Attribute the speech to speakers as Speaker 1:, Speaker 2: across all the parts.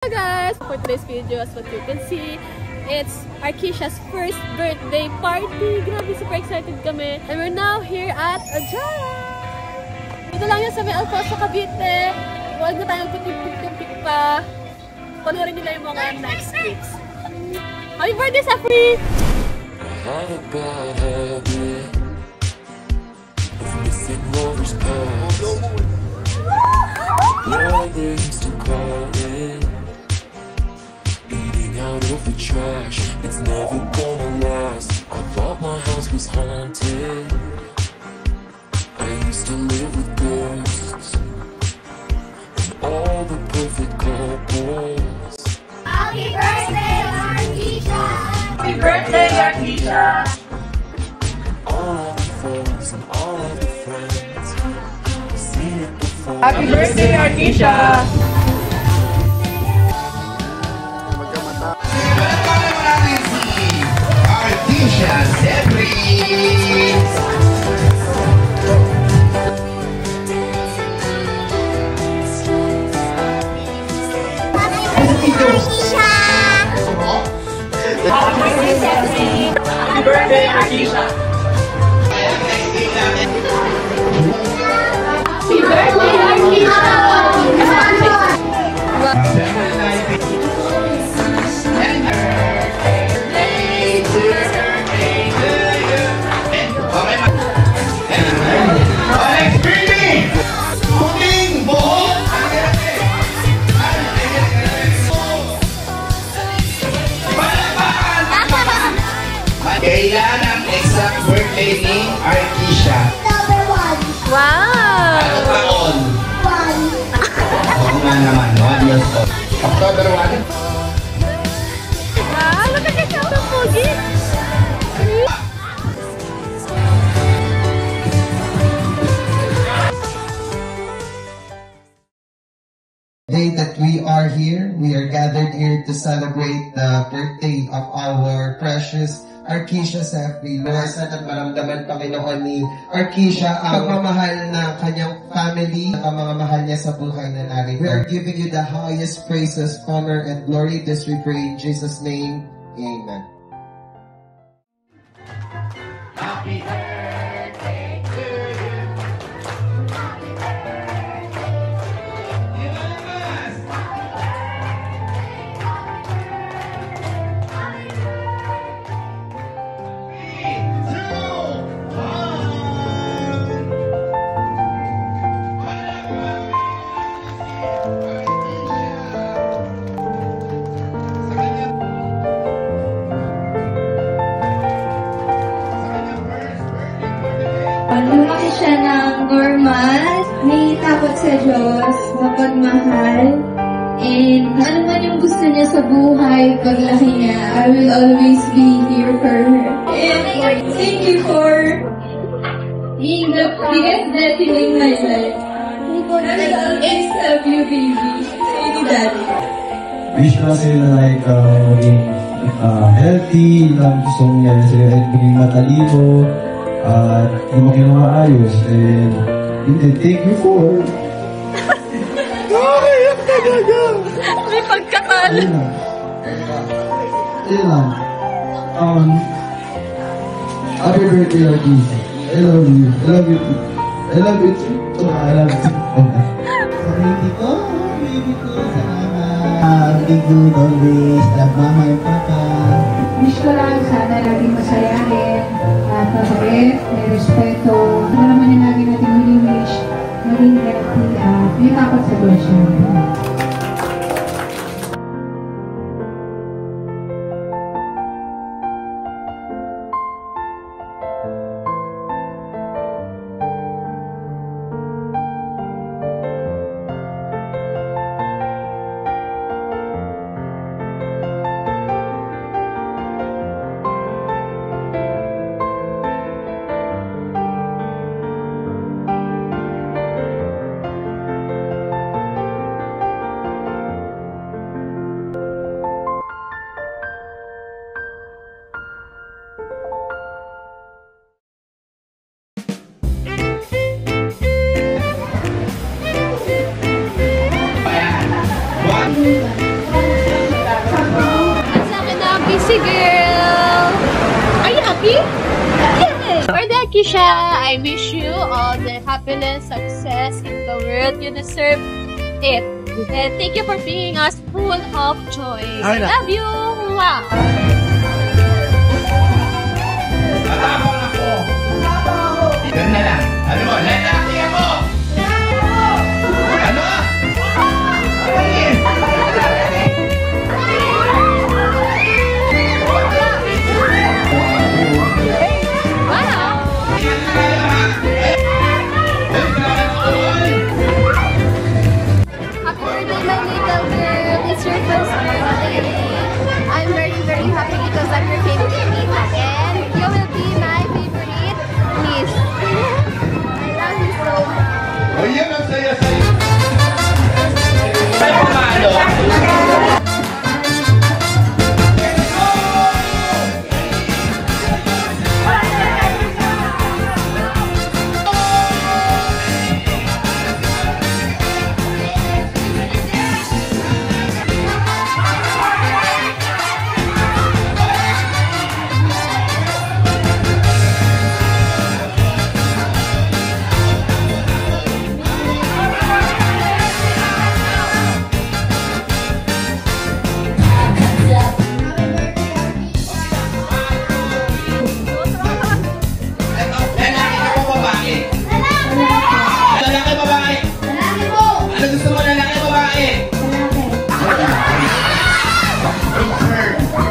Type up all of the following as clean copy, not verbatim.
Speaker 1: Hello guys! For today's video, as what you can see, it's Arkisha's first birthday party. Grabe, super excited kami. And we're now here at Ajara. Dito lang yan sa may Alfonso, Cavite. Huwag na tayong pitik-pitik pa. Panuorin nila yung mga next clips. Happy birthday, Safri!
Speaker 2: Had a bad habit of missing lovers past. Yeah, they used to call it eating out of the trash. It's never gonna last. I thought my house was haunted. I used to live with ghosts and all the perfect couples.
Speaker 3: Happy birthday, Arkisha!
Speaker 4: Happy birthday, Arkisha!
Speaker 2: All the foes and all the friends, seen it before.
Speaker 4: Happy birthday, Arkisha!
Speaker 5: Arkisha Zebri!
Speaker 4: Happy birthday, Arkisha!
Speaker 3: Happy birthday, Arkisha!
Speaker 5: Kailan ang exact birthday ni Arkisha?
Speaker 3: Number 1.
Speaker 1: Wow!
Speaker 5: Ano taon?
Speaker 3: 1.
Speaker 5: Oo nga naman, 1 years old. October 1?
Speaker 1: Wow! Nakakasya ang pogi!
Speaker 6: Day that we are here, we are gathered here to celebrate the birthday of our precious Arkisha Zebri. Luwasan at maramdaman Panginoon ni Arkisha ang pagmamahal ng kanyang family, ang mga mahal niya sa buhay na narito. We are giving you the highest praises, honor, and glory. This we pray in Jesus' name. Amen.
Speaker 5: Happy birthday to you. Happy birthday to you.
Speaker 7: Lumaki siya ng normal, may takot sa Diyos, mapagmahal, and ano man yung gusto niya sa buhay, paglaki niya, I will always be here for her. And thank you for being the biggest blessing in my life. I will always love you, baby. Thank you, Daddy.
Speaker 8: Wish ko lang sila na like maging healthy, lang gusto niya sila maging matalino, at lumaki ng maayos, and thank you for
Speaker 1: May pagkakal!
Speaker 8: yun lang. Happy birthday, Arkisha. I love you. I love you too. I love you too. I love you too.
Speaker 6: Baby ko, salamat. Big good always. Love mama and papa.
Speaker 9: Wish ko lang sana laging masayahin at mabait, may respeto. Ano naman yung lagi natin wini-wish, maging healthy at may takot sa Diyos yun.
Speaker 1: Sexy girl! Are you happy? Yay! Birthday, Akisha! I wish you all the happiness, success in the world. You deserve it. And thank you for being us full of joy. I love you! Mwah!
Speaker 5: Ganun na lang. Ano mo? Lalaki mo! Ano?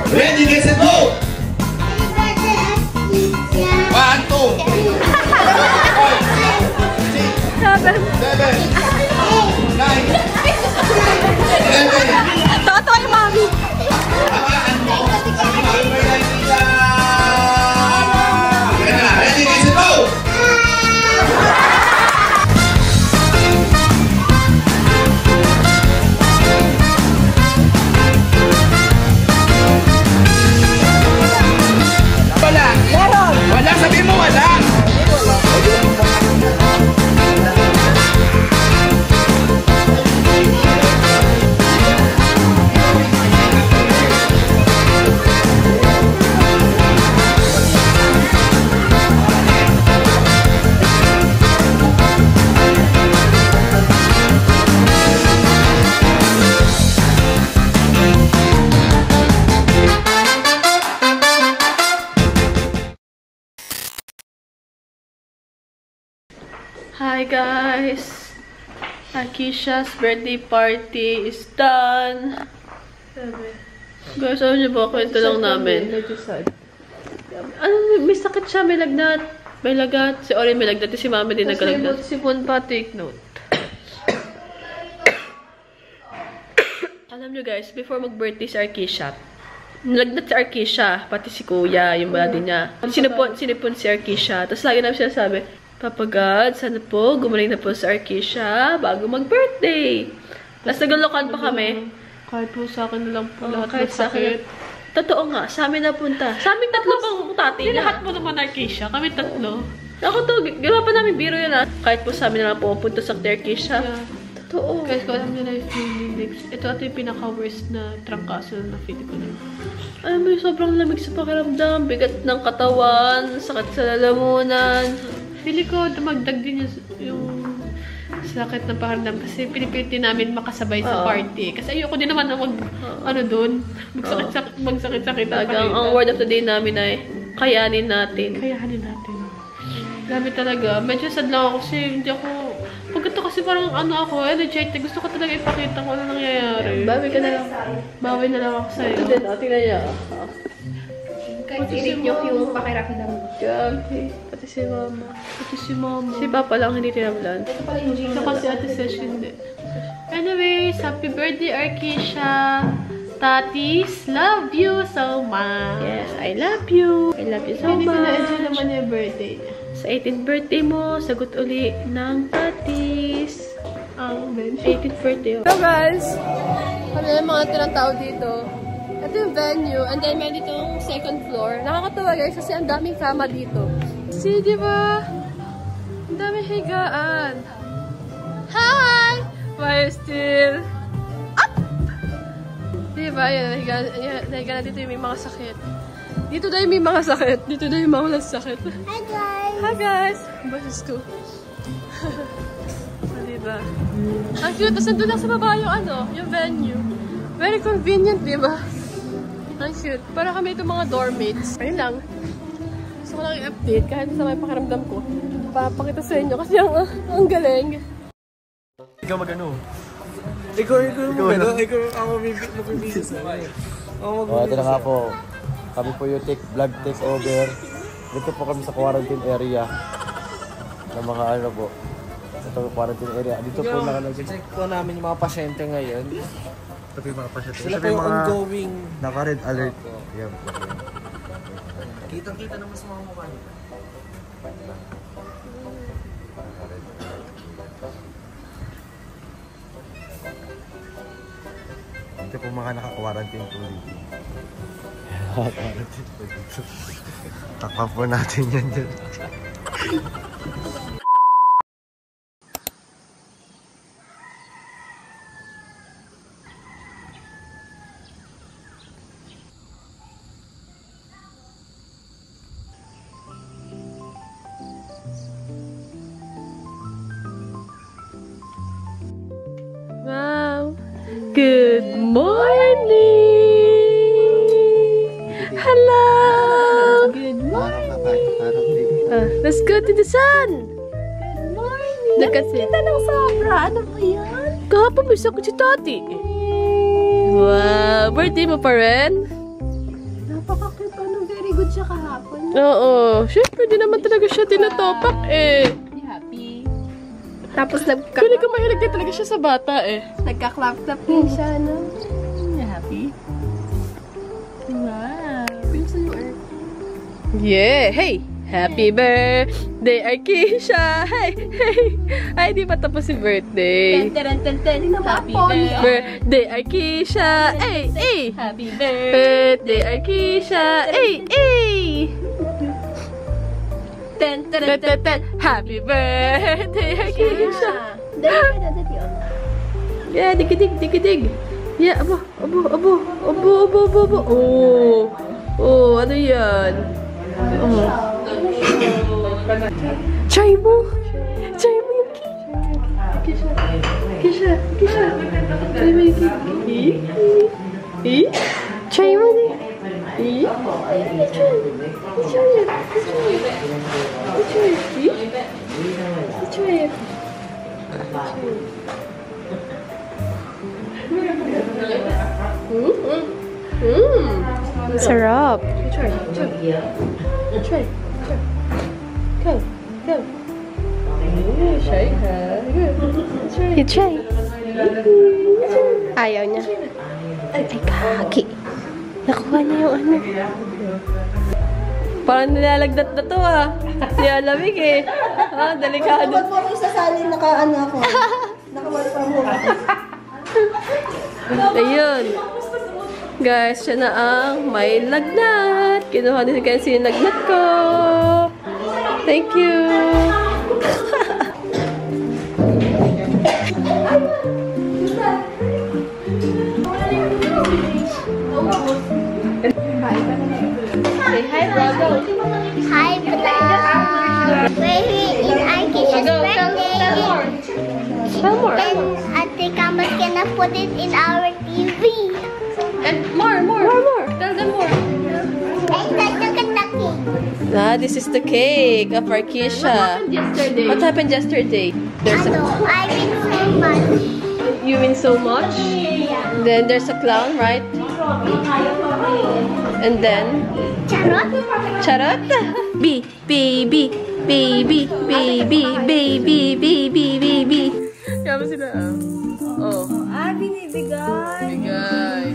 Speaker 3: Ready, get set, go! 1, 2, 7, 9, 11.
Speaker 1: Toto yung mami!
Speaker 3: Ready, get set, go! Wala, sabi mo wala.
Speaker 1: Hi guys! Akisha's birthday party is done! Guys, ano niyo ba? Kwento lang namin. Ano, may sakit siya, may lagnat. May lagat. Si Orin may lagnat, si Mami din nagkalagnat. Si Pun pa, take note. Alam niyo guys, before mag-birthday si Akisha, nalagnat si Akisha, pati si Kuya, yung body niya. Sinipon si Akisha. Tapos lagi namin sinasabi, Papa God, sana po gumaling na po si Akisha bago mag-birthday. Tapos nagalokan pa kami.
Speaker 10: Kahit po sa akin na lang po lahat
Speaker 1: Kahit sa akin. Totoo nga, sa amin napunta. Sa amin tatlo pang tati.
Speaker 10: Lahat mo naman Akisha, kami tatlo.
Speaker 1: Ako to, ginawa pa namin biro yun kahit po sa amin na lang pupunta sa Akisha.
Speaker 10: Yeah.
Speaker 1: Totoo.
Speaker 10: Guys, kung alam nyo na yung feeling, ito yung pinaka-worst na trangkaso na feeling ko na.
Speaker 1: Alam mo, sobrang lamig sa pakiramdam, bigat ng katawan, sakit sa lalamunan.
Speaker 10: Feeling ko, dumagdag din yung sakit ng pakiramdam kasi pinipilit din namin makasabay sa party. Kasi ayoko din naman na magsakit-sakit.
Speaker 1: Talagang ang word of the day namin ay kayanin natin.
Speaker 10: Kayanin natin. Grabe talaga. Medyo sad lang ako kasi hindi ako... Pagkata kasi parang ako, energetic. Gusto ko talaga ipakita kung ano nangyayari.
Speaker 1: Bawi ka na lang.
Speaker 10: Bawi na lang ako sa'yo.
Speaker 1: Ito din, tingnan niya.
Speaker 7: Kahit i-review yung pakiramdam mo.
Speaker 1: Grabe. Pati si Mama.
Speaker 10: Ito si Mama.
Speaker 1: Si Papa lang hindi tinamlan.
Speaker 7: Ito pala yung gym.
Speaker 10: Saka si Ate Sesh hindi. Anyways, happy birthday, Arkisha. Tatis, love you so much.
Speaker 1: Yes, I love you. I love you so much.
Speaker 10: Na-enjoy naman yung birthday niya.
Speaker 1: Sa 18th birthday mo, sagot uli ng Tatis.
Speaker 10: Ang
Speaker 1: 18th birthday. So guys, kami yung mga tirang tao dito. Ito yung venue, and then may ditong second floor. Nakakatawa guys kasi ang daming kama dito. See, di ba? Ang daming higaan. Hi! We're still up!
Speaker 10: Diba? Yan, nahiga na dito yung may mga sakit. Dito daw yung may mga sakit. Dito daw yung mga walang sakit.
Speaker 11: Hi guys!
Speaker 10: Hi guys! Boses ko. Diba? Ang cute. Tapos nandun lang sa baba yung yung venue. Very convenient, diba? Ang cute. Para kami itong mga dormmates. Ayun lang. Gusto ko lang i-update kahit sa may pakiramdam ko. Papakita sa inyo kasi ang galing.
Speaker 12: Ikaw mag-ano? Ikaw ako magbibigay sa akin.
Speaker 13: Ito na nga po. Kami po yung vlog takeover. Dito po kami sa quarantine area. Ng mga po. Ito yung quarantine area. Dito po
Speaker 12: check po namin yung mga pasyente ngayon.
Speaker 13: Ito po yung mga pasyente.
Speaker 12: Sila po yung ongoing.
Speaker 13: Naka-red alert. Yan po.
Speaker 12: Kitang-kita naman sa mga mukha nila.
Speaker 13: Ito po mga naka-quarantine po dito. Naka-quarantine po dito. Takpan po natin yan dyan.
Speaker 10: Wow! Good morning! Hello! Good morning! Let's go to the sun!
Speaker 11: Good morning!
Speaker 10: Look at it.
Speaker 11: Kita ng sobra. Ano ba yan?
Speaker 10: Kahapon may sakit si Tati. Wow! Birthday mo pa rin?
Speaker 11: Napaka-cute. Very good siya kahapon.
Speaker 10: Oo. Siyempre, di naman talaga siya tinatopak eh.
Speaker 11: Happy. Tapos
Speaker 10: Kung ko mahilig din talaga siya sa bata eh.
Speaker 11: nagka-clap-clap din siya, no? Happy? Wow. Pinsan yung earth.
Speaker 10: Yeah! Hey! Happy birthday, Arkisha! Hey! Hey! Ay, di pa tapos si birthday.
Speaker 11: Happy
Speaker 10: Birthday, Arkisha! Hey! Hey!
Speaker 11: Happy
Speaker 10: Birthday, Arkisha! Hey! Hey! Happy birthday, Arkisha! Yeah, dikidig. Yeah, abo. Oh, ano yan? Oh. Try mo yung cake. Kisha. Try mo yung cake. Try mo din. Try it. Sarap. Try. Go. Try. You try. Ayaw niya. Ay, kaki. Nakuha niya yung ano. Parang nilalagdat na to ah. Nilalamig eh. Ah, delikado.
Speaker 11: Ba't mo ako isasali? Naka-ano ako? Naka-work from home ako.
Speaker 10: Ayun. Guys, siya na ang may lagnat. Kinuha din kasi yung lagnat ko. Thank you. Say hi, brother.
Speaker 11: Hi, vlog. We're here in Arkisha's birthday.
Speaker 10: Tell more.
Speaker 11: And Ate Campus gonna put it in our TV.
Speaker 10: And more. Tell them more.
Speaker 11: And that's the Kentucky.
Speaker 10: Ah, this is the cake of Arkisha. What happened yesterday?
Speaker 11: I win so much.
Speaker 10: You win so much? Then there's a clown, right? And then? Charot? Baby. Kaya sila oh.
Speaker 11: Ah, binibigay.
Speaker 10: Bigay.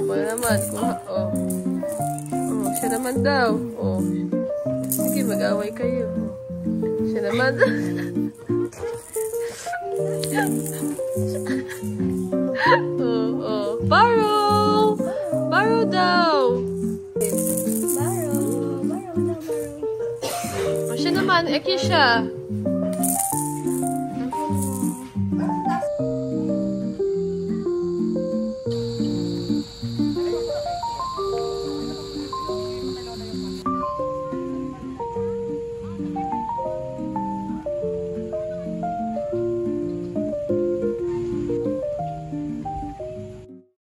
Speaker 10: Wala naman. Oh, siya naman daw. Oh. Sige, mag-away kayo. Siya naman. Borrow daw. Borrow. Siya naman, Arkisha.